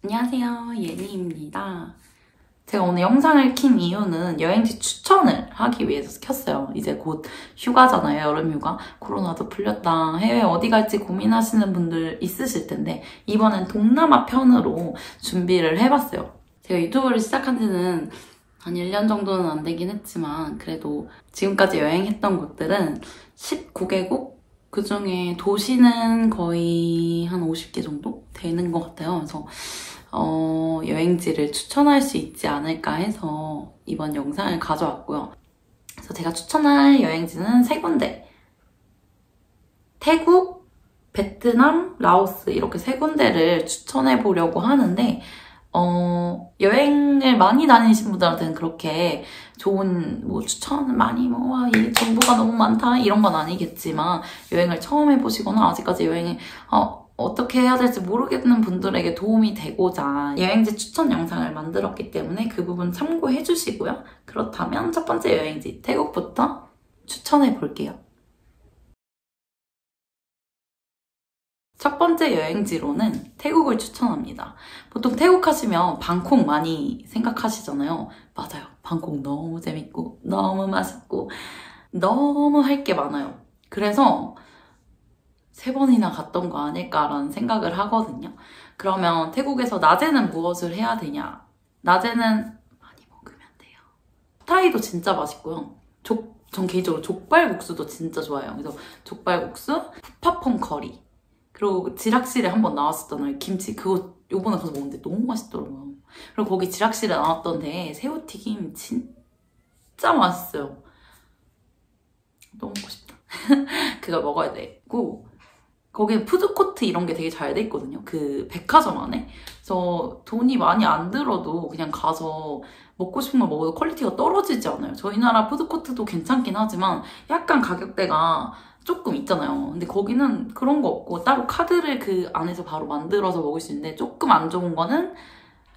안녕하세요, 예니입니다. 제가 오늘 영상을 킨 이유는 여행지 추천을 하기 위해서 켰어요. 이제 곧 휴가잖아요, 여름 휴가. 코로나도 풀렸다, 해외 어디 갈지 고민하시는 분들 있으실 텐데 이번엔 동남아 편으로 준비를 해봤어요. 제가 유튜브를 시작한 지는 한 1년 정도는 안 되긴 했지만 그래도 지금까지 여행했던 곳들은 19개국? 그중에 도시는 거의 한 50개 정도 되는 것 같아요. 그래서 여행지를 추천할 수 있지 않을까 해서 이번 영상을 가져왔고요. 그래서 제가 추천할 여행지는 3군데. 태국, 베트남, 라오스 이렇게 3군데를 추천해 보려고 하는데 여행을 많이 다니신 분들한테는 그렇게 좋은 추천을 많이 이 정보가 너무 많다 이런 건 아니겠지만 여행을 처음 해보시거나 아직까지 여행을 어떻게 해야 될지 모르겠는 분들에게 도움이 되고자 여행지 추천 영상을 만들었기 때문에 그 부분 참고해 주시고요. 그렇다면 첫 번째 여행지 태국부터 추천해 볼게요. 첫 번째 여행지로는 태국을 추천합니다. 보통 태국 하시면 방콕 많이 생각하시잖아요. 맞아요. 방콕 너무 재밌고 너무 맛있고 너무 할 게 많아요. 그래서 3번이나 갔던 거 아닐까라는 생각을 하거든요. 그러면 태국에서 낮에는 무엇을 해야 되냐? 낮에는 많이 먹으면 돼요. 타이도 진짜 맛있고요. 전 개인적으로 족발국수도 진짜 좋아해요. 그래서 족발국수, 푸파퐁 커리, 그리고 지락실에 한번 나왔었잖아요. 김치 그거 요번에 가서 먹는데 너무 맛있더라고요. 그리고 거기 지락실에 나왔던 데에 새우튀김 진짜 맛있어요. 너무 먹고 싶다. 그거 먹어야 되고 거기는 푸드코트 이런 게 되게 잘 돼 있거든요. 그 백화점 안에. 그래서 돈이 많이 안 들어도 그냥 가서 먹고 싶은 걸 먹어도 퀄리티가 떨어지지 않아요. 저희 나라 푸드코트도 괜찮긴 하지만 약간 가격대가 조금 있잖아요. 근데 거기는 그런 거 없고 따로 카드를 그 안에서 바로 만들어서 먹을 수 있는데 조금 안 좋은 거는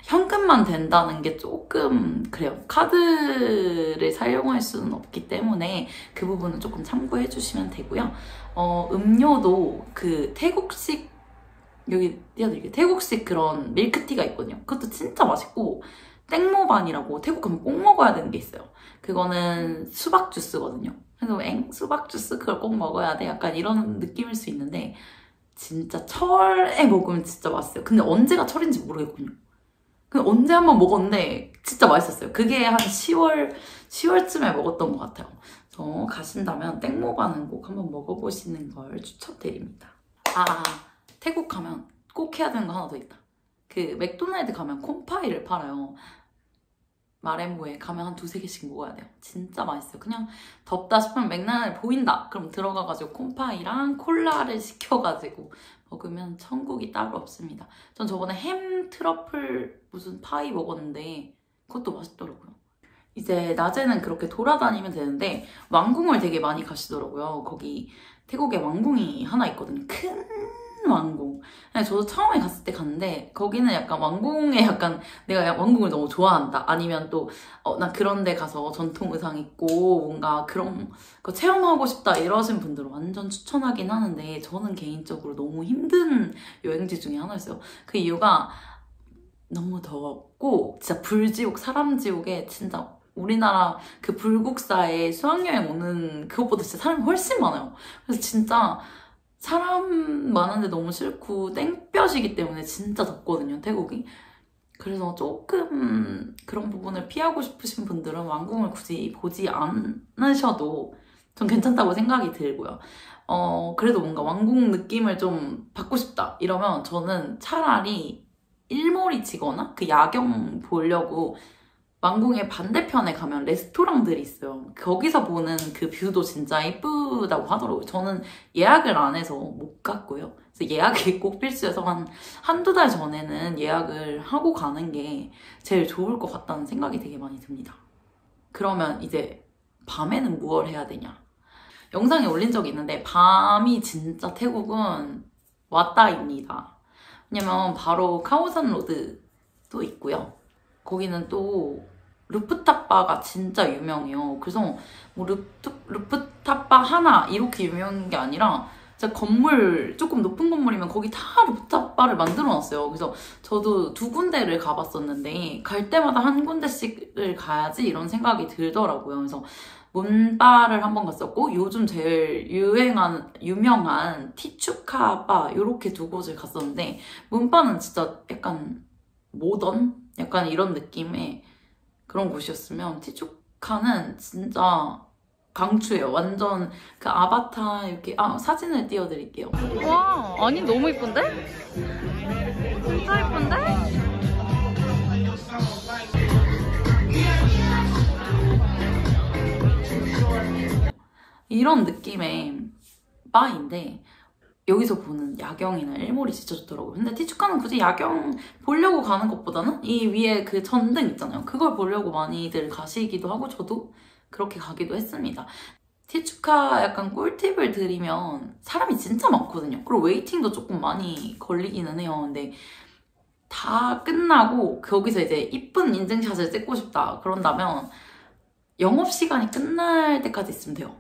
현금만 된다는 게 조금 그래요. 카드를 사용할 수는 없기 때문에 그 부분은 조금 참고해 주시면 되고요. 음료도 그 태국식 여기 띄워드릴게요. 태국식 그런 밀크티가 있거든요. 그것도 진짜 맛있고 땡모반이라고 태국 가면 꼭 먹어야 되는 게 있어요. 그거는 수박 주스거든요. 그래서 수박 주스 그걸 꼭 먹어야 돼. 약간 이런 느낌일 수 있는데 진짜 철에 먹으면 진짜 맛있어요. 근데 언제가 철인지 모르겠거든요. 근데 언제 한번 먹었는데 진짜 맛있었어요. 그게 한 10월쯤에 먹었던 것 같아요. 그래서 가신다면 땡모반은 꼭 한번 먹어보시는 걸 추천드립니다. 태국 가면 꼭 해야 되는 거 하나 더 있다. 그 맥도날드 가면 콤파이를 팔아요. 마렘보에 가면 한 2-3개씩 먹어야 돼요. 진짜 맛있어요. 그냥 덥다 싶으면 맥도날드 보인다. 그럼 들어가가지고 콤파이랑 콜라를 시켜가지고 먹으면 천국이 따로 없습니다. 전 저번에 햄 트러플 무슨 파이 먹었는데 그것도 맛있더라고요. 이제 낮에는 그렇게 돌아다니면 되는데 왕궁을 되게 많이 가시더라고요. 거기 태국에 왕궁이 하나 있거든요. 큰 왕궁. 저도 처음에 갔을 때 갔는데 거기는 약간 왕궁에 약간 내가 왕궁을 너무 좋아한다. 아니면 또 나 그런 데 가서 전통 의상 입고 뭔가 그런 거 체험하고 싶다 이러신 분들은 완전 추천하긴 하는데 저는 개인적으로 너무 힘든 여행지 중에 하나였어요. 그 이유가 너무 더웠고 진짜 불지옥, 사람지옥에 진짜 우리나라 그 불국사에 수학여행 오는 그것보다 진짜 사람이 훨씬 많아요. 그래서 진짜 사람 많은데 너무 싫고 땡볕이기 때문에 진짜 덥거든요, 태국이. 그래서 조금 그런 부분을 피하고 싶으신 분들은 왕궁을 굳이 보지 않으셔도 좀 괜찮다고 생각이 들고요. 그래도 뭔가 왕궁 느낌을 좀 받고 싶다 이러면 저는 차라리 일몰이 지거나 그 야경 보려고 왕궁의 반대편에 가면 레스토랑들이 있어요. 거기서 보는 그 뷰도 진짜 이쁘다고 하더라고요. 저는 예약을 안 해서 못 갔고요. 그래서 예약이 꼭 필수여서 한두 달 전에는 예약을 하고 가는 게 제일 좋을 것 같다는 생각이 되게 많이 듭니다. 그러면 이제 밤에는 무얼 해야 되냐? 영상에 올린 적이 있는데 밤이 진짜 태국은 왔다입니다. 왜냐면 바로 카오산 로드도 있고요. 거기는 또 루프탑 바가 진짜 유명해요. 그래서 뭐 루프탑 바 하나 이렇게 유명한 게 아니라 진짜 건물, 조금 높은 건물이면 거기 다 루프탑바를 만들어놨어요. 그래서 저도 2군데를 가봤었는데 갈 때마다 한 군데씩을 가야지 이런 생각이 들더라고요. 그래서 문바를 한번 갔었고 요즘 제일 유명한 티추카바 이렇게 2곳을 갔었는데 문바는 진짜 약간 모던? 약간 이런 느낌의 그런 곳이었으면 티추카는 진짜 강추예요. 완전 그 아바타 이렇게 사진을 띄워드릴게요. 와, 아니 너무 이쁜데? 진짜 이쁜데? 이런 느낌의 바인데 여기서 보는 야경이나 일몰이 진짜 좋더라고요. 근데 티추카는 굳이 야경 보려고 가는 것보다는 이 위에 그 전등 있잖아요. 그걸 보려고 많이들 가시기도 하고 저도 그렇게 가기도 했습니다. 티추카 약간 꿀팁을 드리면 사람이 진짜 많거든요. 그리고 웨이팅도 조금 많이 걸리기는 해요. 근데 다 끝나고 거기서 이제 이쁜 인증샷을 찍고 싶다 그런다면 영업시간이 끝날 때까지 있으면 돼요.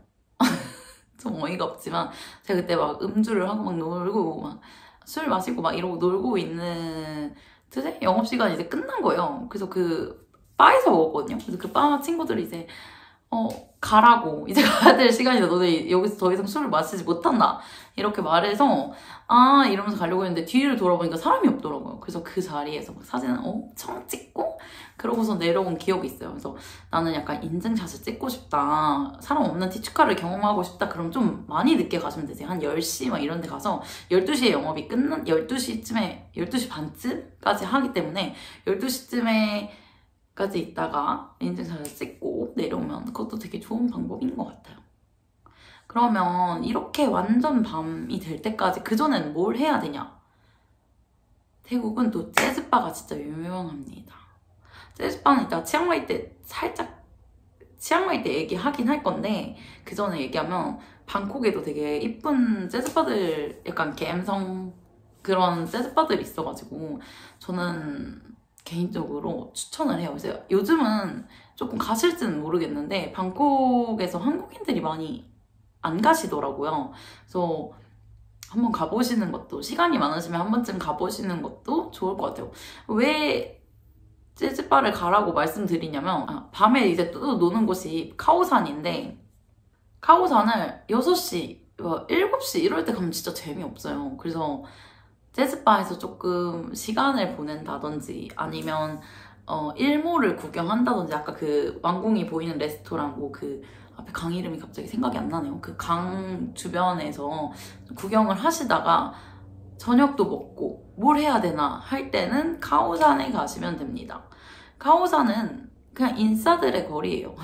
좀 어이가 없지만 제가 그때 막 음주를 하고 막 놀고 막 술 마시고 막 이러고 놀고 있는 듯에 영업시간이 이제 끝난 거예요. 그래서 그 바에서 먹었거든요. 그래서 그 바 친구들이 이제 가라고 이제 가야 될 시간이다. 너네 여기서 더 이상 술을 마시지 못한다. 이렇게 말해서 이러면서 가려고 했는데 뒤를 돌아보니까 사람이 없더라고요. 그래서 그 자리에서 막 사진을 엄청 찍고 그러고서 내려온 기억이 있어요. 그래서 나는 약간 인증샷을 찍고 싶다. 사람 없는 티추카를 경험하고 싶다. 그럼 좀 많이 늦게 가시면 되세요. 한 10시 막 이런 데 가서 12시에 영업이 끝난 12시쯤에 12시 반쯤까지 하기 때문에 12시쯤에 까지 있다가 인증샷을 찍고 내려오면 그것도 되게 좋은 방법인 것 같아요. 그러면 이렇게 완전 밤이 될 때까지 그전엔 뭘 해야 되냐? 태국은 또 재즈바가 진짜 유명합니다. 재즈바는 이따 치앙마이 때 살짝 치앙마이 때 얘기하긴 할 건데 그 전에 얘기하면 방콕에도 되게 이쁜 재즈바들 약간 갬성 그런 재즈바들이 있어가지고 저는 개인적으로 추천을 해요. 그래서 요즘은 조금 가실지는 모르겠는데 방콕에서 한국인들이 많이 안 가시더라고요. 그래서 한번 가보시는 것도 시간이 많으시면 한 번쯤 가보시는 것도 좋을 것 같아요. 왜 재즈바를 가라고 말씀드리냐면 밤에 이제 또 노는 곳이 카오산인데 카오산을 6시, 7시 이럴 때 가면 진짜 재미없어요. 그래서 재즈바에서 조금 시간을 보낸다든지 아니면 일몰을 구경한다든지 아까 그 왕궁이 보이는 레스토랑 뭐 그 앞에 강 이름이 갑자기 생각이 안 나네요. 그 강 주변에서 구경을 하시다가 저녁도 먹고 뭘 해야 되나 할 때는 카오산에 가시면 됩니다. 카오산은 그냥 인싸들의 거리예요.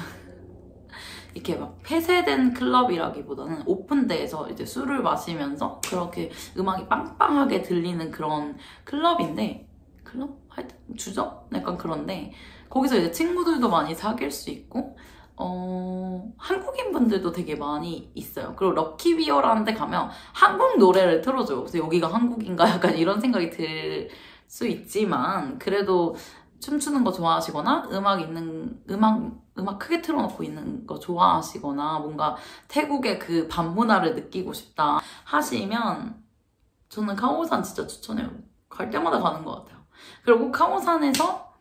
이렇게 막 폐쇄된 클럽이라기보다는 오픈데에서 이제 술을 마시면서 그렇게 음악이 빵빵하게 들리는 그런 클럽인데 클럽? 하여튼 주점? 약간 그런데 거기서 이제 친구들도 많이 사귈 수 있고 한국인 분들도 되게 많이 있어요. 그리고 럭키비어라는 데 가면 한국 노래를 틀어줘요. 그래서 여기가 한국인가 약간 이런 생각이 들 수 있지만 그래도 춤추는 거 좋아하시거나 음악 크게 틀어놓고 있는 거 좋아하시거나 뭔가 태국의 그 밤문화를 느끼고 싶다 하시면 저는 카오산 진짜 추천해요. 갈 때마다 가는 것 같아요. 그리고 카오산에서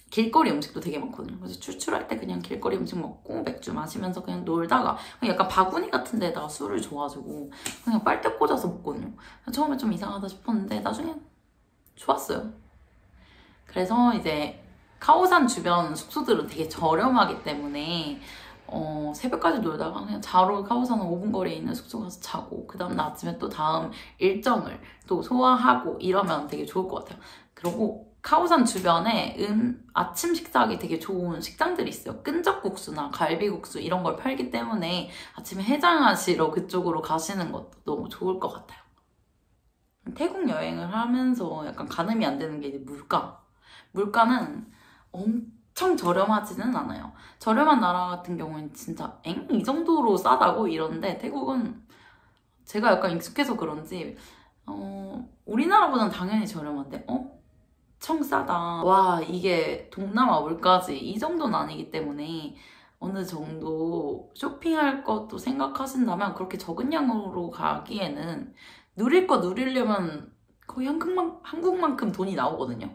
길거리 음식도 되게 많거든요. 그래서 출출할 때 그냥 길거리 음식 먹고 맥주 마시면서 그냥 놀다가 그냥 약간 바구니 같은 데다가 술을 줘가지고 그냥 빨대 꽂아서 먹거든요. 처음에 좀 이상하다 싶었는데 나중에 좋았어요. 그래서 이제 카오산 주변 숙소들은 되게 저렴하기 때문에 새벽까지 놀다가 그냥 자러 카오산은 5분 거리에 있는 숙소 가서 자고 그 다음날 아침에 또 다음 일정을 또 소화하고 이러면 되게 좋을 것 같아요. 그리고 카오산 주변에 아침 식사하기 되게 좋은 식당들이 있어요. 끈적국수나 갈비국수 이런 걸 팔기 때문에 아침에 해장하시러 그쪽으로 가시는 것도 너무 좋을 것 같아요. 태국 여행을 하면서 약간 가늠이 안 되는 게 이제 물가는 엄청 저렴하지는 않아요. 저렴한 나라 같은 경우는 진짜 이 정도로 싸다고 이러는데 태국은 제가 약간 익숙해서 그런지 우리나라보다는 당연히 저렴한데 엄청 싸다. 와 이게 동남아 물가지 이 정도는 아니기 때문에 어느 정도 쇼핑할 것도 생각하신다면 그렇게 적은 양으로 가기에는 누릴 거 누리려면 거의 한국만큼 돈이 나오거든요.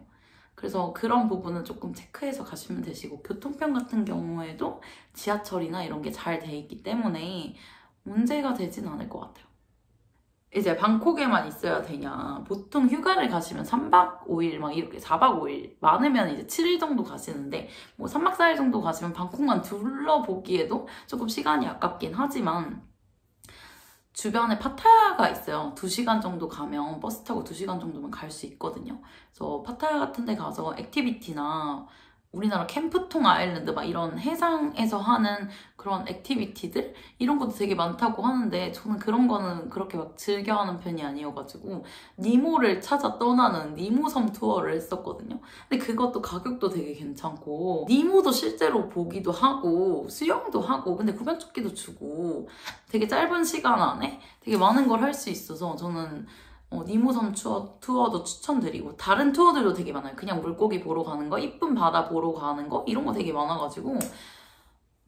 그래서 그런 부분은 조금 체크해서 가시면 되시고, 교통편 같은 경우에도 지하철이나 이런 게 잘 돼 있기 때문에 문제가 되진 않을 것 같아요. 이제 방콕에만 있어야 되냐. 보통 휴가를 가시면 3박 5일, 막 이렇게 4박 5일, 많으면 이제 7일 정도 가시는데, 뭐 3박 4일 정도 가시면 방콕만 둘러보기에도 조금 시간이 아깝긴 하지만, 주변에 파타야가 있어요. 2시간 정도 가면, 버스 타고 2시간 정도면 갈 수 있거든요. 그래서 파타야 같은 데 가서 액티비티나 우리나라 캠프통 아일랜드 막 이런 해상에서 하는 그런 액티비티들? 이런 것도 되게 많다고 하는데 저는 그런 거는 그렇게 막 즐겨하는 편이 아니어가지고 니모를 찾아 떠나는 니모섬 투어를 했었거든요. 근데 그것도 가격도 되게 괜찮고 니모도 실제로 보기도 하고 수영도 하고 근데 구명조끼도 주고 되게 짧은 시간 안에 되게 많은 걸 할 수 있어서 저는 니모섬 투어도 추천드리고 다른 투어들도 되게 많아요. 그냥 물고기 보러 가는 거, 이쁜 바다 보러 가는 거 이런 거 되게 많아가지고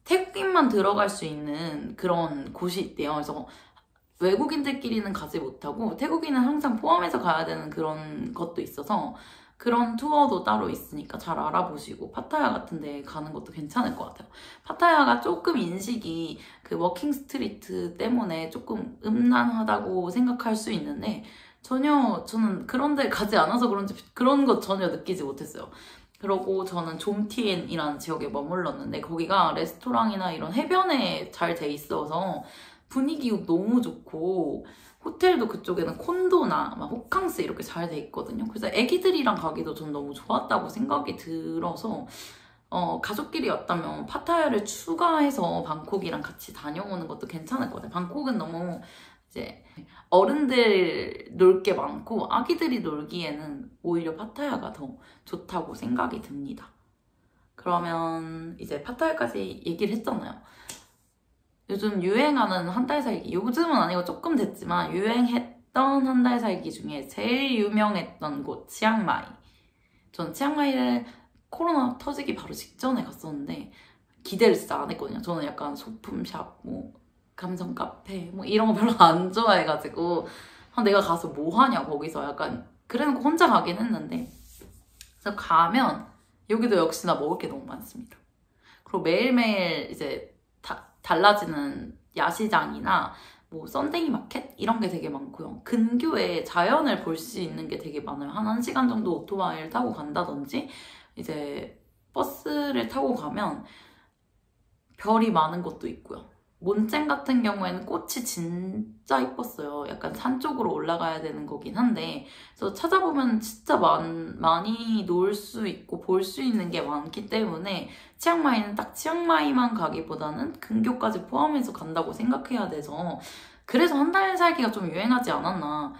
태국인만 들어갈 수 있는 그런 곳이 있대요. 그래서 외국인들끼리는 가지 못하고 태국인은 항상 포함해서 가야 되는 그런 것도 있어서 그런 투어도 따로 있으니까 잘 알아보시고 파타야 같은 데 가는 것도 괜찮을 것 같아요. 파타야가 조금 인식이 그 워킹 스트리트 때문에 조금 음란하다고 생각할 수 있는데 전혀 저는 그런 데 가지 않아서 그런지 그런 것 전혀 느끼지 못했어요. 그러고 저는 좀티엔이라는 지역에 머물렀는데 거기가 레스토랑이나 이런 해변에 잘 돼 있어서 분위기도 너무 좋고 호텔도 그쪽에는 콘도나 막 호캉스 이렇게 잘 돼 있거든요. 그래서 애기들이랑 가기도 전 너무 좋았다고 생각이 들어서 가족끼리였다면 파타야를 추가해서 방콕이랑 같이 다녀오는 것도 괜찮을 것 같아요. 방콕은 너무 이제 어른들 놀 게 많고 아기들이 놀기에는 오히려 파타야가 더 좋다고 생각이 듭니다. 그러면 이제 파타야까지 얘기를 했잖아요. 요즘 유행하는 한 달 살기, 요즘은 아니고 조금 됐지만 유행했던 한 달 살기 중에 제일 유명했던 곳 치앙마이. 전 치앙마이를 코로나 터지기 바로 직전에 갔었는데 기대를 진짜 안 했거든요. 저는 약간 소품샵, 뭐 감성 카페 뭐 이런 거 별로 안 좋아해가지고 내가 가서 뭐 하냐 거기서 약간 그래놓고 혼자 가긴 했는데 그래서 가면 여기도 역시나 먹을 게 너무 많습니다. 그리고 매일매일 이제 달라지는 야시장이나 뭐 썬데이 마켓 이런 게 되게 많고요. 근교에 자연을 볼 수 있는 게 되게 많아요. 한 1시간 정도 오토바이를 타고 간다든지 이제 버스를 타고 가면 별이 많은 곳도 있고요. 몬쨍 같은 경우에는 꽃이 진짜 이뻤어요. 약간 산 쪽으로 올라가야 되는 거긴 한데 그래서 찾아보면 진짜 많이 놀 수 있고 볼 수 있는 게 많기 때문에 치앙마이는 딱 치앙마이만 가기보다는 근교까지 포함해서 간다고 생각해야 돼서 그래서 한 달 살기가 좀 유행하지 않았나.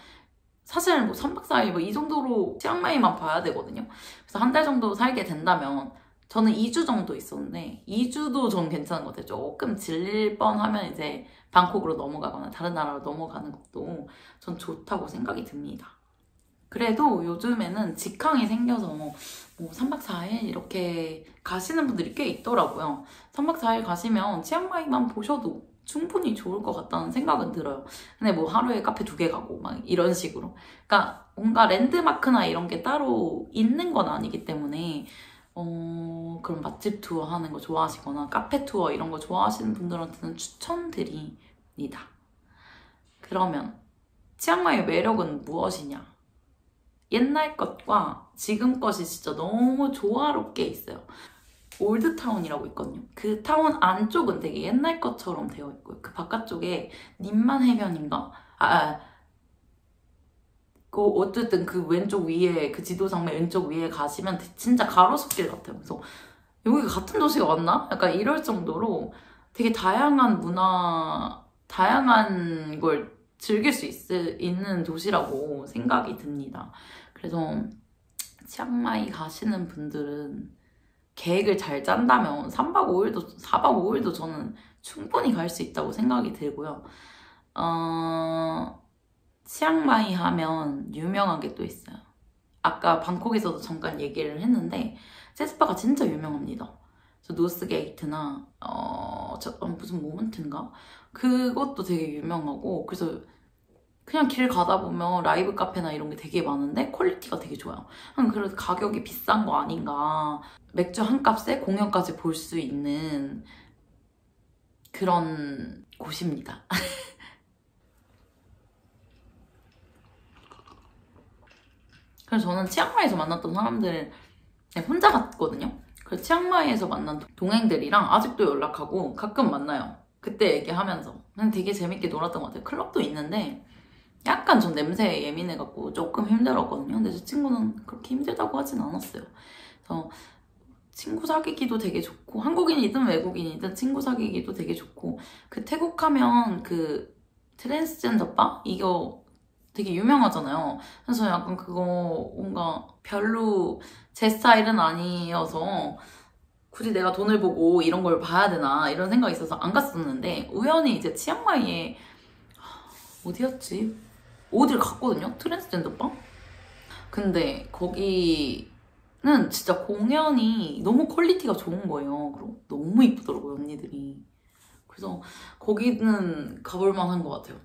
사실 뭐 3박 4일 뭐 이 정도로 치앙마이만 봐야 되거든요. 그래서 한 달 정도 살게 된다면 저는 2주 정도 있었는데 2주도 전 괜찮은 것 같아요. 조금 질릴 뻔하면 이제 방콕으로 넘어가거나 다른 나라로 넘어가는 것도 전 좋다고 생각이 듭니다. 그래도 요즘에는 직항이 생겨서 뭐 3박 4일 이렇게 가시는 분들이 꽤 있더라고요. 3박 4일 가시면 치앙마이만 보셔도 충분히 좋을 것 같다는 생각은 들어요. 근데 뭐 하루에 카페 2개 가고 막 이런 식으로. 그러니까 뭔가 랜드마크나 이런 게 따로 있는 건 아니기 때문에 그런 맛집 투어 하는 거 좋아하시거나 카페 투어 이런 거 좋아하시는 분들한테는 추천드립니다. 그러면 치앙마이의 매력은 무엇이냐? 옛날 것과 지금 것이 진짜 너무 조화롭게 있어요. 올드타운이라고 있거든요. 그 타운 안쪽은 되게 옛날 것처럼 되어 있고요. 그 바깥쪽에 님만 해변인가? 어쨌든 그 왼쪽 위에 그 지도상면 왼쪽 위에 가시면 진짜 가로수길 같아요. 그래서 여기가 같은 도시가 맞나? 약간 이럴 정도로 되게 다양한 문화, 다양한 걸 즐길 수 있는 도시라고 생각이 듭니다. 그래서 치앙마이 가시는 분들은 계획을 잘 짠다면 3박 5일도, 4박 5일도 저는 충분히 갈 수 있다고 생각이 들고요. 치앙마이 하면 유명한 게 또 있어요. 아까 방콕에서도 잠깐 얘기를 했는데 세스파가 진짜 유명합니다. 그래서 노스게이트나 무슨 모먼트인가? 그것도 되게 유명하고, 그래서 그냥 길 가다 보면 라이브 카페나 이런 게 되게 많은데 퀄리티가 되게 좋아요. 그래도 가격이 비싼 거 아닌가. 맥주 한 값에 공연까지 볼 수 있는 그런 곳입니다. 그래서 저는 치앙마이에서 만났던 사람들 혼자 갔거든요. 그래서 치앙마이에서 만난 동행들이랑 아직도 연락하고 가끔 만나요. 그때 얘기하면서. 그냥 되게 재밌게 놀았던 것 같아요. 클럽도 있는데 약간 전 냄새에 예민해갖고 조금 힘들었거든요. 근데 제 친구는 그렇게 힘들다고 하진 않았어요. 그래서 친구 사귀기도 되게 좋고, 한국인이든 외국인이든 친구 사귀기도 되게 좋고, 그 태국 하면 그 트랜스젠더 바? 이거 되게 유명하잖아요. 그래서 약간 그거 뭔가 별로 제 스타일은 아니어서 굳이 내가 돈을 보고 이런 걸 봐야 되나 이런 생각이 있어서 안 갔었는데, 우연히 이제 치앙마이에 어디였지? 어딜 갔거든요? 트랜스젠더 바? 근데 거기는 진짜 공연이 너무 퀄리티가 좋은 거예요. 그리고 너무 이쁘더라고요, 언니들이. 그래서 거기는 가볼 만한 것 같아요.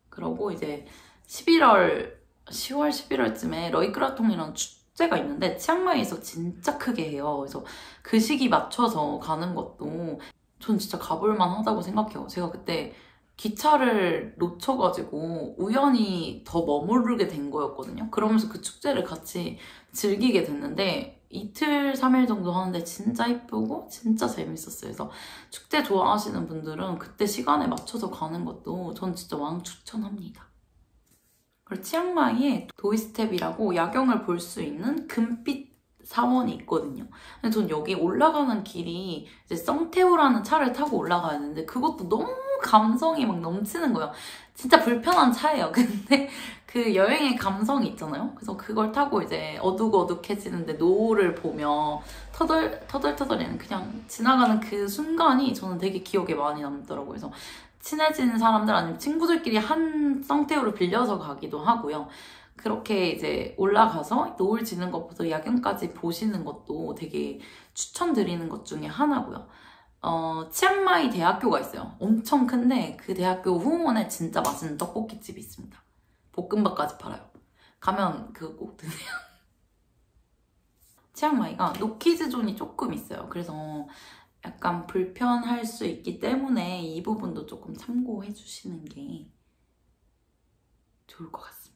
그러고 이제 10월, 11월쯤에 러이크라통이라는 축제가 있는데 치앙마이에서 진짜 크게 해요. 그래서 그 시기 맞춰서 가는 것도 전 진짜 가볼 만하다고 생각해요. 제가 그때 기차를 놓쳐가지고 우연히 더 머무르게 된 거였거든요. 그러면서 그 축제를 같이 즐기게 됐는데 이틀, 3일 정도 하는데 진짜 이쁘고 진짜 재밌었어요. 그래서 축제 좋아하시는 분들은 그때 시간에 맞춰서 가는 것도 전 진짜 왕 추천합니다. 그리고 치앙마이에 도이스텝이라고 야경을 볼 수 있는 금빛 사원이 있거든요. 근데 전 여기 올라가는 길이 이제 썽태우라는 차를 타고 올라가야 되는데 그것도 너무 감성이 막 넘치는 거예요. 진짜 불편한 차예요. 근데 그 여행의 감성이 있잖아요. 그래서 그걸 타고 이제 어둑어둑해지는데 노을을 보며 터덜터덜이는 그냥 지나가는 그 순간이 저는 되게 기억에 많이 남더라고요. 그래서 친해진 사람들 아니면 친구들끼리 한 썽태우를 빌려서 가기도 하고요. 그렇게 이제 올라가서 노을 지는 것부터 야경까지 보시는 것도 되게 추천드리는 것 중에 하나고요. 치앙마이 대학교가 있어요. 엄청 큰데 그 대학교 후문에 진짜 맛있는 떡볶이집이 있습니다. 볶음밥까지 팔아요. 가면 그거 꼭 드세요. 치앙마이가 노키즈 존이 조금 있어요. 그래서 약간 불편할 수 있기 때문에 이 부분도 조금 참고해 주시는 게 좋을 것 같습니다.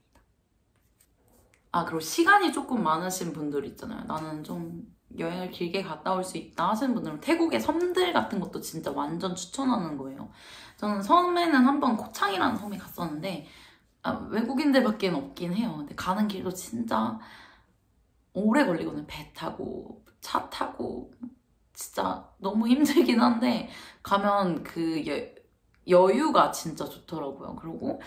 그리고 시간이 조금 많으신 분들 있잖아요. 나는 좀 여행을 길게 갔다 올 수 있다 하시는 분들은 태국의 섬들 같은 것도 진짜 완전 추천하는 거예요. 저는 섬에는 한번 코창이라는 섬에 갔었는데 외국인들밖에 없긴 해요. 근데 가는 길도 진짜 오래 걸리거든요. 배 타고 차 타고 진짜 너무 힘들긴 한데 가면 그 여유가 진짜 좋더라고요. 그리고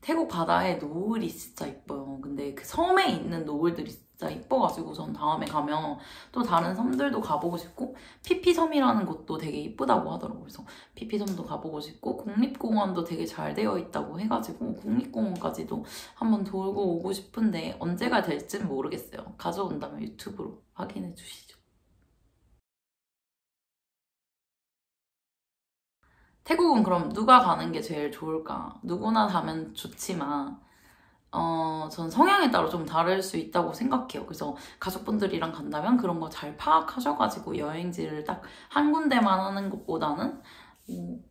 태국 바다에 노을이 진짜 이뻐요. 근데 그 섬에 있는 노을들이 진짜 이뻐가지고 전 다음에 가면 또 다른 섬들도 가보고 싶고 피피섬이라는 곳도 되게 이쁘다고 하더라고요. 그래서 피피섬도 가보고 싶고 국립공원도 되게 잘 되어 있다고 해가지고 국립공원까지도 한번 돌고 오고 싶은데 언제가 될지는 모르겠어요. 가져온다면 유튜브로 확인해 주시죠. 태국은 그럼 누가 가는 게 제일 좋을까? 누구나 가면 좋지만 전 성향에 따라 좀 다를 수 있다고 생각해요. 그래서 가족분들이랑 간다면 그런 거 잘 파악하셔가지고 여행지를 딱 한 군데만 하는 것보다는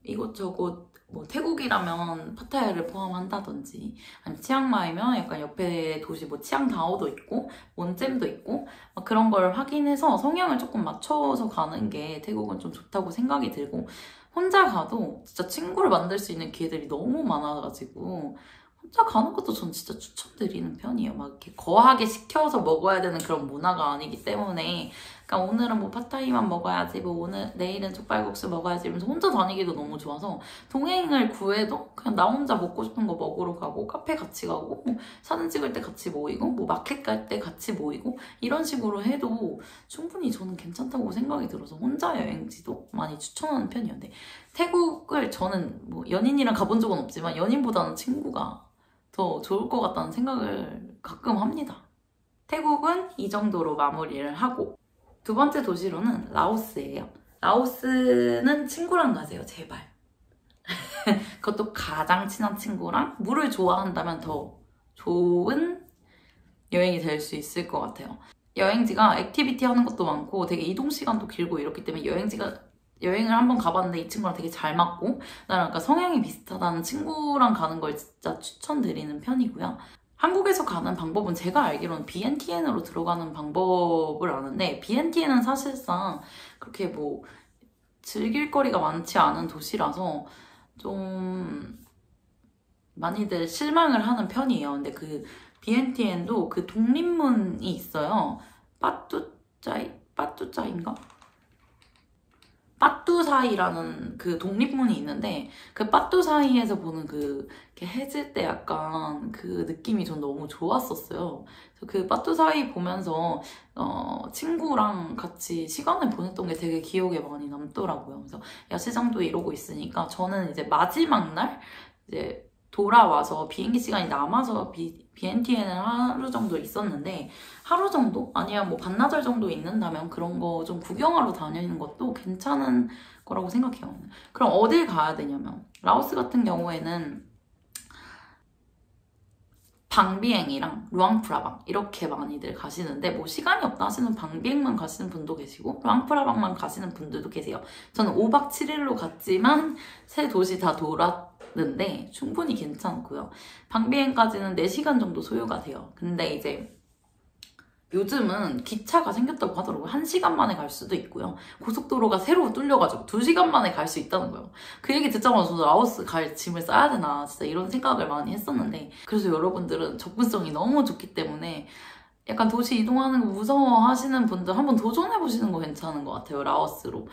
이것저것 태국이라면 파타야를 포함한다든지 아니면 치앙마이면 약간 옆에 도시 치앙다오도 있고 몬잼도 있고 그런 걸 확인해서 성향을 조금 맞춰서 가는 게 태국은 좀 좋다고 생각이 들고 혼자 가도 진짜 친구를 만들 수 있는 기회들이 너무 많아가지고 혼자 가는 것도 전 진짜 추천드리는 편이에요. 막 이렇게 거하게 시켜서 먹어야 되는 그런 문화가 아니기 때문에 그러니까 오늘은 팟타이만 먹어야지 내일은 족발국수 먹어야지 이러면서 혼자 다니기도 너무 좋아서 동행을 구해도 그냥 나 혼자 먹고 싶은 거 먹으러 가고 카페 같이 가고 사진 찍을 때 같이 모이고 마켓 갈 때 같이 모이고 이런 식으로 해도 충분히 저는 괜찮다고 생각이 들어서 혼자 여행지도 많이 추천하는 편이었는데 태국을 저는 연인이랑 가본 적은 없지만 연인보다는 친구가 더 좋을 것 같다는 생각을 가끔 합니다. 태국은 이 정도로 마무리를 하고 두 번째 도시로는 라오스예요. 라오스는 친구랑 가세요, 제발. 그것도 가장 친한 친구랑 물을 좋아한다면 더 좋은 여행이 될 수 있을 것 같아요. 여행지가 액티비티 하는 것도 많고 되게 이동 시간도 길고 이렇기 때문에 여행을 한번 가봤는데 이 친구랑 되게 잘 맞고 나랑 약간 성향이 비슷하다는 친구랑 가는 걸 진짜 추천드리는 편이고요. 한국에서 가는 방법은 제가 알기로는 BNTN으로 들어가는 방법을 아는데 BNTN은 사실상 그렇게 뭐 즐길 거리가 많지 않은 도시라서 좀 많이들 실망을 하는 편이에요. 근데 그 BNTN도 그 독립문이 있어요. 빠뚜짜인가? 빠뚜사이라는 그 독립문이 있는데 그 빠뚜사이에서 보는 그 이렇게 해질 때 약간 그 느낌이 전 너무 좋았었어요. 그래서 그 빠뚜사이 보면서 친구랑 같이 시간을 보냈던 게 되게 기억에 많이 남더라고요. 그래서 야시장도 이러고 있으니까 저는 이제 마지막 날 이제 돌아와서 비행기 시간이 남아서 BNTN을 하루 정도 있었는데 하루 정도? 아니면 뭐 반나절 정도 있는다면 그런 거 좀 구경하러 다니는 것도 괜찮은 거라고 생각해요. 그럼 어딜 가야 되냐면 라오스 같은 경우에는 방비행이랑 루앙프라방 이렇게 많이들 가시는데 뭐 시간이 없다 하시는 방비행만 가시는 분도 계시고 루앙프라방만 가시는 분들도 계세요. 저는 5박 7일로 갔지만 세 도시 다 돌았는데 충분히 괜찮고요. 방비행까지는 4시간 정도 소요가 돼요. 근데 이제 요즘은 기차가 생겼다고 하더라고요. 1시간 만에 갈 수도 있고요. 고속도로가 새로 뚫려가지고 2시간 만에 갈 수 있다는 거예요. 그 얘기 듣자마자 저도 라오스 갈 짐을 싸야 되나 진짜 이런 생각을 많이 했었는데 그래서 여러분들은 접근성이 너무 좋기 때문에 약간 도시 이동하는 거 무서워하시는 분들 한번 도전해보시는 거 괜찮은 것 같아요. 라오스로.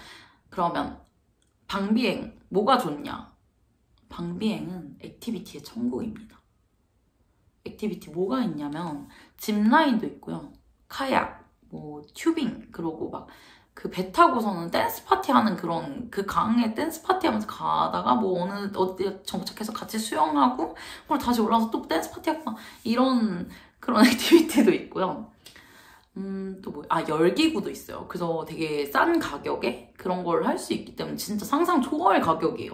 그러면 방비행 뭐가 좋냐? 방비행은 액티비티의 천국입니다. 액티비티 뭐가 있냐면 짚라인도 있고요. 카약, 뭐 튜빙, 그러고 막 그 배 타고서는 댄스 파티 하는 그런 그 강에 댄스 파티 하면서 가다가 뭐 어디 정착해서 같이 수영하고 그리고 다시 올라와서 또 댄스 파티 하고 막 이런 그런 액티비티도 있고요. 또 뭐, 열기구도 있어요. 그래서 되게 싼 가격에 그런 걸 할 수 있기 때문에 진짜 상상 초월 가격이에요.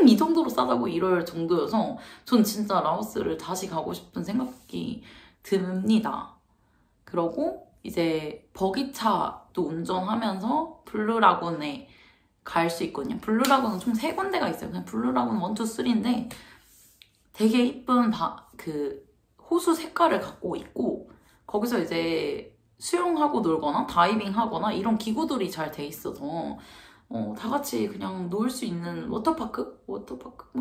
이 정도로 싸다고 이럴 정도여서 전 진짜 라오스를 다시 가고 싶은 생각이 듭니다. 그러고 이제 버기차도 운전하면서 블루라군에 갈 수 있거든요. 블루라군은 총 3군데가 있어요. 그냥 블루라군 1, 2, 3인데 되게 이쁜 그 호수 색깔을 갖고 있고 거기서 이제 수영하고 놀거나 다이빙 하거나 이런 기구들이 잘 돼 있어서 다 같이 그냥 놀 수 있는 워터파크, 뭐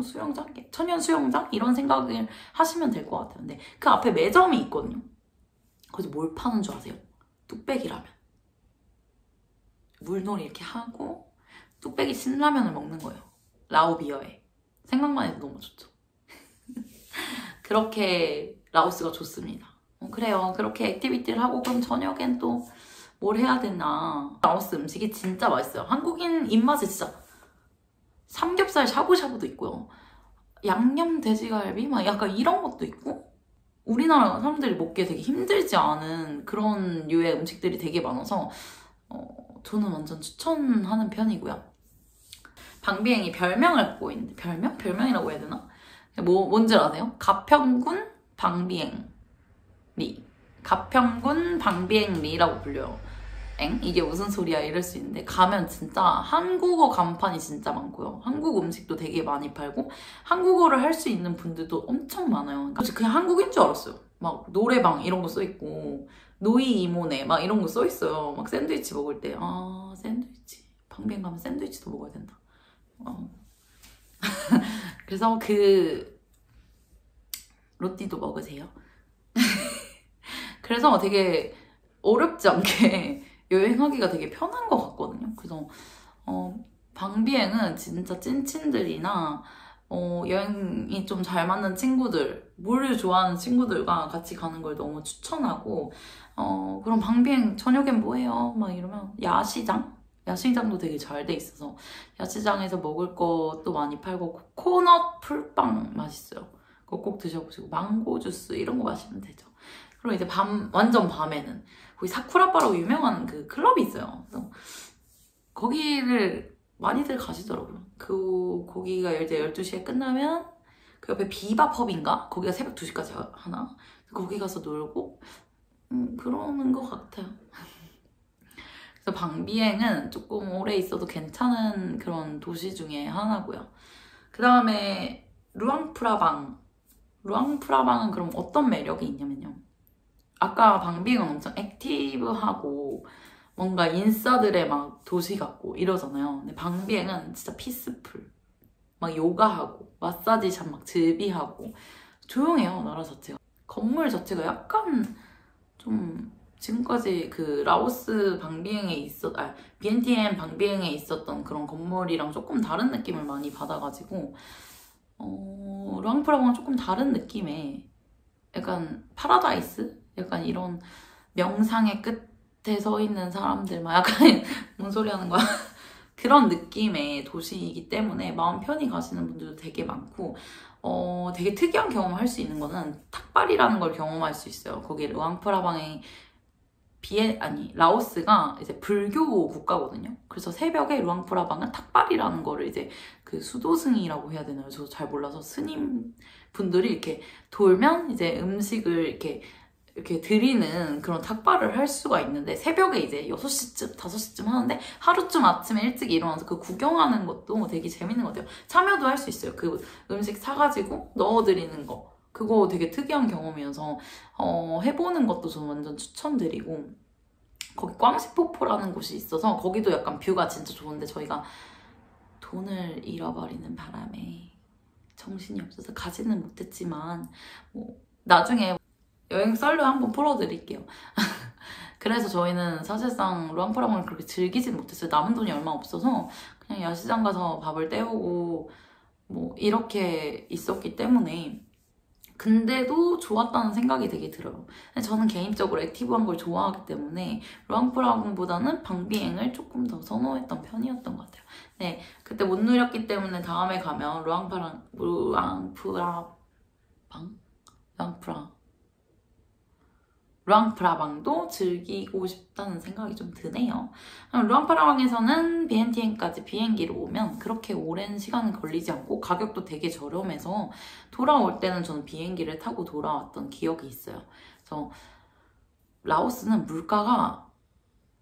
수영장, 천연 수영장 이런 생각을 하시면 될 것 같아요. 근데 그 앞에 매점이 있거든요. 거기서 뭘 파는 줄 아세요? 뚝배기라면. 물놀이 이렇게 하고 뚝배기 신라면을 먹는 거예요. 라오비어에. 생각만 해도 너무 좋죠. 그렇게 라오스가 좋습니다. 그래요. 그렇게 액티비티를 하고 그럼 저녁엔 또 뭘 해야 되나. 라오스 음식이 진짜 맛있어요. 한국인 입맛에 진짜 삼겹살 샤브샤브도 있고요. 양념 돼지갈비 막 약간 이런 것도 있고 우리나라 사람들이 먹기에 되게 힘들지 않은 그런 류의 음식들이 되게 많아서 저는 완전 추천하는 편이고요. 방비행이 별명을 갖고 있는데 별명이라고 해야 되나? 뭔지 아세요? 가평군 방비행리. 가평군 방비행리라고 불려요. 이게 무슨 소리야 이럴 수 있는데 가면 진짜 한국어 간판이 진짜 많고요. 한국 음식도 되게 많이 팔고 한국어를 할 수 있는 분들도 엄청 많아요. 그냥 한국인 줄 알았어요. 막 노래방 이런 거 써있고 노이 이모네 막 이런 거 써있어요. 막 샌드위치 먹을 때 샌드위치 방비행 가면 샌드위치도 먹어야 된다. 그래서 그 로띠도 먹으세요. 그래서 되게 어렵지 않게 여행하기가 되게 편한 것 같거든요. 그래서 방비행은 진짜 찐친들이나 여행이 좀 잘 맞는 친구들, 물을 좋아하는 친구들과 같이 가는 걸 너무 추천하고 그럼 방비행 저녁엔 뭐해요? 막 이러면 야시장도 되게 잘 돼 있어서 야시장에서 먹을 것도 많이 팔고 코코넛 풀빵 맛있어요. 그거 꼭 드셔보시고 망고 주스 이런 거 마시면 되죠. 그리고 이제 완전 밤에는 거기 사쿠라바라고 유명한 그 클럽이 있어요. 그래서 거기를 많이들 가시더라고요. 거기가 이제 12시에 끝나면 그 옆에 비바 펍인가? 거기가 새벽 2시까지 하나? 거기 가서 놀고 그러는 것 같아요. 그래서 방비행은 조금 오래 있어도 괜찮은 그런 도시 중에 하나고요. 그 다음에 루앙프라방. 루앙프라방은 그럼 어떤 매력이 있냐면요. 아까 방비행은 엄청 액티브하고 뭔가 인싸들의 막 도시 같고 이러잖아요. 근데 방비행은 진짜 피스풀. 막 요가하고 마사지샵 막 즐비하고 조용해요, 나라 자체가. 건물 자체가 약간 좀 지금까지 그 라오스 방비행에 비엔티엔 방비행에 있었던 그런 건물이랑 조금 다른 느낌을 많이 받아가지고 루앙프라방은 조금 다른 느낌의 약간 파라다이스? 약간 이런 명상의 끝에 서 있는 사람들 막 약간 뭔 소리 하는 거야? 그런 느낌의 도시이기 때문에 마음 편히 가시는 분들도 되게 많고 되게 특이한 경험을 할 수 있는 거는 탁발이라는 걸 경험할 수 있어요. 거기 루앙프라방에 라오스가 이제 불교 국가거든요. 그래서 새벽에 루앙프라방은 탁발이라는 거를 이제 그 수도승이라고 해야 되나요? 저도 잘 몰라서 스님 분들이 이렇게 돌면 이제 음식을 이렇게 드리는 그런 탁발을 할 수가 있는데 새벽에 이제 6시쯤, 5시쯤 하는데 하루쯤 아침에 일찍 일어나서 그 구경하는 것도 되게 재밌는 것 같아요. 참여도 할 수 있어요. 그 음식 사가지고 넣어드리는 거. 그거 되게 특이한 경험이어서 해보는 것도 저는 완전 추천드리고 거기 꽝시포포라는 곳이 있어서 거기도 약간 뷰가 진짜 좋은데 저희가 돈을 잃어버리는 바람에 정신이 없어서 가지는 못했지만 나중에 여행 썰로 한번 풀어드릴게요. 그래서 저희는 사실상 루앙프라방을 그렇게 즐기진 못했어요. 남은 돈이 얼마 없어서 그냥 야시장 가서 밥을 때우고 이렇게 있었기 때문에 근데도 좋았다는 생각이 되게 들어요. 저는 개인적으로 액티브한 걸 좋아하기 때문에 루앙프라방보다는 방비행을 조금 더 선호했던 편이었던 것 같아요. 네, 그때 못 누렸기 때문에 다음에 가면 루앙프라방도 즐기고 싶다는 생각이 좀 드네요. 루앙프라방에서는 비엔티엔까지 비행기로 오면 그렇게 오랜 시간은 걸리지 않고 가격도 되게 저렴해서 돌아올 때는 저는 비행기를 타고 돌아왔던 기억이 있어요. 그래서 라오스는 물가가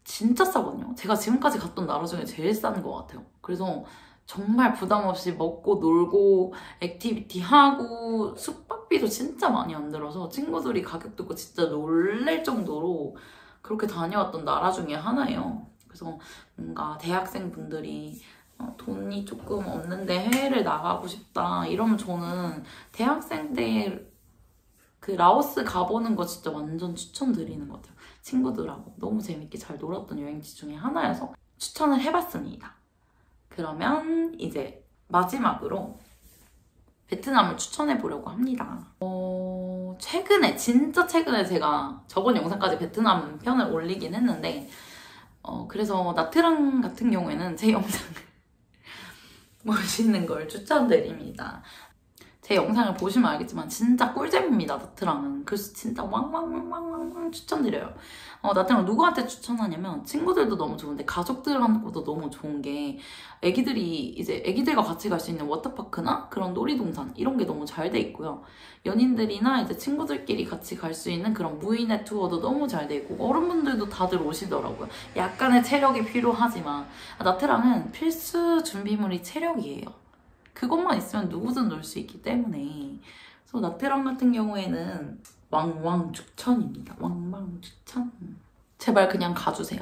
진짜 싸거든요. 제가 지금까지 갔던 나라 중에 제일 싼 것 같아요. 그래서 정말 부담 없이 먹고 놀고 액티비티 하고 숙박비도 진짜 많이 안 들어서 친구들이 가격 듣고 진짜 놀랄 정도로 그렇게 다녀왔던 나라 중에 하나예요. 그래서 뭔가 대학생분들이 돈이 조금 없는데 해외를 나가고 싶다 이러면 저는 대학생 때 그 라오스 가보는 거 진짜 완전 추천드리는 것 같아요. 친구들하고 너무 재밌게 잘 놀았던 여행지 중에 하나여서 추천을 해봤습니다. 그러면 이제 마지막으로 베트남을 추천해 보려고 합니다. 진짜 최근에 제가 저번 영상까지 베트남 편을 올리긴 했는데 그래서 나트랑 같은 경우에는 제 영상을 보시는 걸 추천드립니다. 제 영상을 보시면 알겠지만 진짜 꿀잼입니다, 나트랑은. 그래서 진짜 왕왕왕왕왕 추천드려요. 나트랑 누구한테 추천하냐면 친구들도 너무 좋은데 가족들한테도 너무 좋은 게 애기들과 같이 갈 수 있는 워터파크나 그런 놀이동산 이런 게 너무 잘 돼 있고요. 연인들이나 이제 친구들끼리 같이 갈 수 있는 그런 무인의 투어도 너무 잘 돼 있고 어른분들도 다들 오시더라고요. 약간의 체력이 필요하지만 나트랑은 필수 준비물이 체력이에요. 그것만 있으면 누구든 놀 수 있기 때문에 그래서 나트랑 같은 경우에는 왕왕 추천입니다. 왕왕 추천. 제발 그냥 가주세요.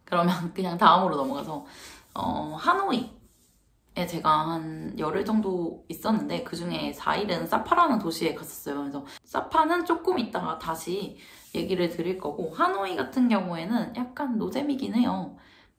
그러면 그냥 다음으로 넘어가서 하노이에 제가 한 열흘 정도 있었는데 그중에 4일은 사파라는 도시에 갔었어요. 그래서 사파는 조금 있다가 다시 얘기를 드릴 거고 하노이 같은 경우에는 약간 노잼이긴 해요.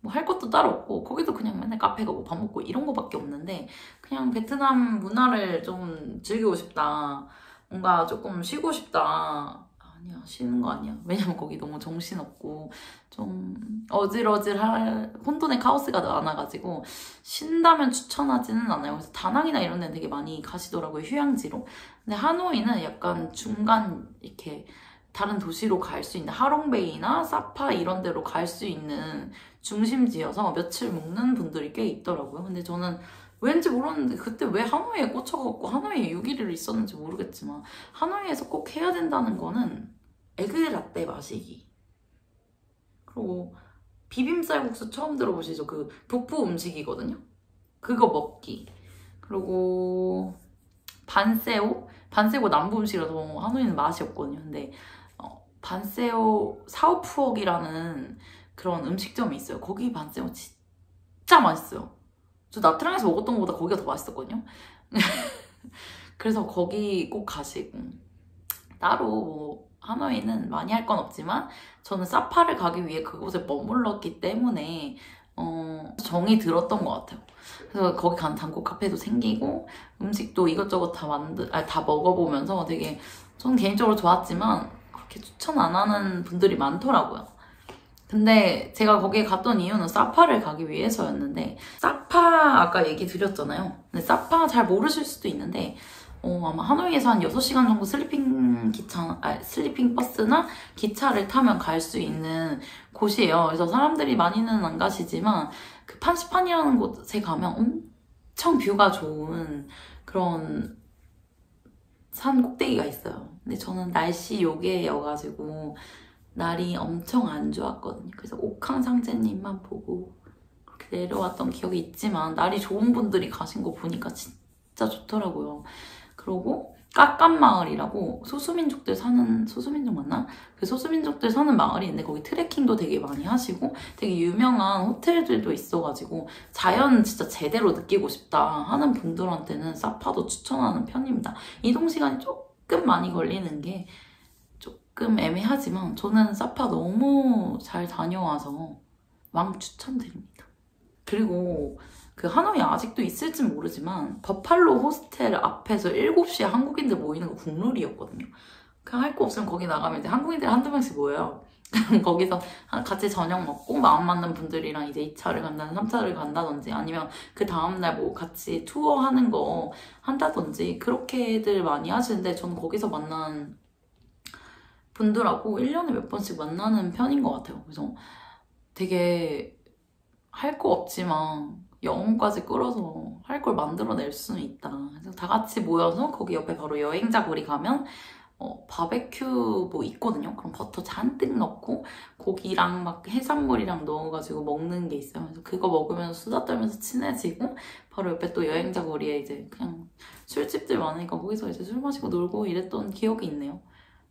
할 것도 따로 없고 거기도 그냥 맨날 카페 가고 밥 먹고 이런 거밖에 없는데 그냥 베트남 문화를 좀 즐기고 싶다. 뭔가 조금 쉬고 싶다. 아니야, 쉬는 거 아니야. 왜냐면 거기 너무 정신없고 좀 어질어질할 혼돈의 카오스가 많아가지고 쉰다면 추천하지는 않아요. 그래서 다낭이나 이런 데는 되게 많이 가시더라고요, 휴양지로. 근데 하노이는 약간 중간 이렇게 다른 도시로 갈 수 있는 하롱베이나 사파 이런 데로 갈 수 있는 중심지여서 며칠 묵는 분들이 꽤 있더라고요. 근데 저는 왠지 모르는데 그때 왜 하노이에 꽂혀갖고 하노이에 6일을 있었는지 모르겠지만 하노이에서 꼭 해야 된다는 거는 에그라떼 마시기, 그리고 비빔쌀국수 처음 들어보시죠? 그 북부 음식이거든요. 그거 먹기, 그리고 반세오 남부 음식이라서 하노이는 맛이 없거든요. 근데 반세오 사오푸억이라는 그런 음식점이 있어요. 거기 반세오 진짜 맛있어요. 저 나트랑에서 먹었던 것보다 거기가 더 맛있었거든요. 그래서 거기 꼭 가시고, 따로 뭐 하노이는 많이 할 건 없지만 저는 사파를 가기 위해 그곳에 머물렀기 때문에 정이 들었던 것 같아요. 그래서 거기 간 단코 카페도 생기고 음식도 이것저것 다 먹어보면서 되게 저는 개인적으로 좋았지만 그렇게 추천 안 하는 분들이 많더라고요. 근데 제가 거기에 갔던 이유는 사파를 가기 위해서였는데, 사파 아까 얘기 드렸잖아요. 근데 사파 잘 모르실 수도 있는데 아마 하노이에서 한 6시간 정도 슬리핑 버스나 기차를 타면 갈 수 있는 곳이에요. 그래서 사람들이 많이는 안 가시지만 그 판시판이라는 곳에 가면 엄청 뷰가 좋은 그런 산 꼭대기가 있어요. 근데 저는 날씨 요괴여가지고 날이 엄청 안 좋았거든요. 그래서 옥황상제님만 보고 그렇게 내려왔던 기억이 있지만 날이 좋은 분들이 가신 거 보니까 진짜 좋더라고요. 그리고 까깐마을이라고 소수민족들 맞나? 그 소수민족들 사는 마을이 있는데 거기 트레킹도 되게 많이 하시고 되게 유명한 호텔들도 있어가지고 자연 진짜 제대로 느끼고 싶다 하는 분들한테는 사파도 추천하는 편입니다. 이동 시간이 조금 많이 걸리는 게 조금 애매하지만 저는 사파 너무 잘 다녀와서 왕 추천드립니다. 그리고 그 하노이 아직도 있을진 모르지만 버팔로 호스텔 앞에서 7시에 한국인들 모이는 거 국룰이었거든요. 그냥 할 거 없으면 거기 나가면 이제 한국인들 한두 명씩 모여요. 거기서 같이 저녁 먹고 마음 맞는 분들이랑 이제 2차를 간다든 3차를 간다든지 아니면 그 다음날 뭐 같이 투어하는 거 한다든지 그렇게들 많이 하시는데 저는 거기서 만난 분들하고 1년에 몇 번씩 만나는 편인 것 같아요. 그래서 되게 할 거 없지만 영혼까지 끌어서 할 걸 만들어낼 수는 있다. 그래서 다 같이 모여서 거기 옆에 바로 여행자 거리 가면 바베큐 뭐 있거든요. 그럼 버터 잔뜩 넣고 고기랑 막 해산물이랑 넣어가지고 먹는 게 있어요. 그래서 그거 먹으면서 수다 떨면서 친해지고 바로 옆에 또 여행자 거리에 이제 그냥 술집들 많으니까 거기서 이제 술 마시고 놀고 이랬던 기억이 있네요.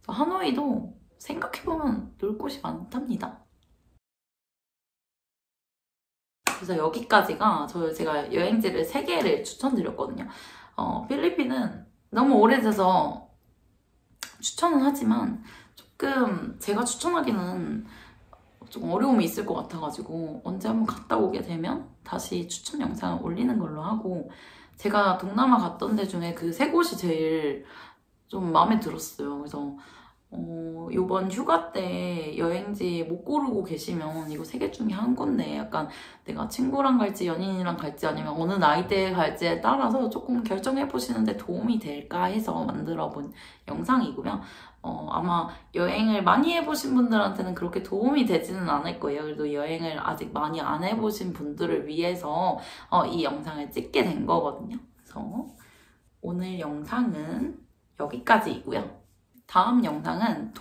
하노이도 생각해보면 놀 곳이 많답니다. 그래서 여기까지가 제가 여행지를 3개를 추천드렸거든요. 필리핀은 너무 오래돼서 추천은 하지만 조금 제가 추천하기는 좀 어려움이 있을 것 같아가지고 언제 한번 갔다 오게 되면 다시 추천 영상을 올리는 걸로 하고, 제가 동남아 갔던 데 중에 그 3곳이 제일 좀 마음에 들었어요. 그래서 요번 휴가 때 여행지 못 고르고 계시면 이거 3개 중에 한 건데 약간 내가 친구랑 갈지 연인이랑 갈지 아니면 어느 나이대에 갈지에 따라서 조금 결정해보시는데 도움이 될까 해서 만들어본 영상이고요. 아마 여행을 많이 해보신 분들한테는 그렇게 도움이 되지는 않을 거예요. 그래도 여행을 아직 많이 안 해보신 분들을 위해서 이 영상을 찍게 된 거거든요. 그래서 오늘 영상은 여기까지이고요. 다음 영상은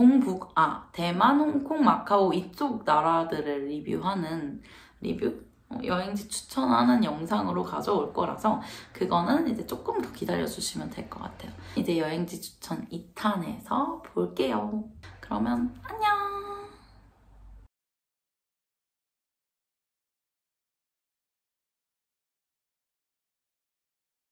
대만, 홍콩, 마카오 이쪽 나라들을 리뷰하는 여행지 추천하는 영상으로 가져올 거라서 그거는 이제 조금 더 기다려주시면 될 것 같아요. 이제 여행지 추천 2탄에서 볼게요. 그러면 안녕!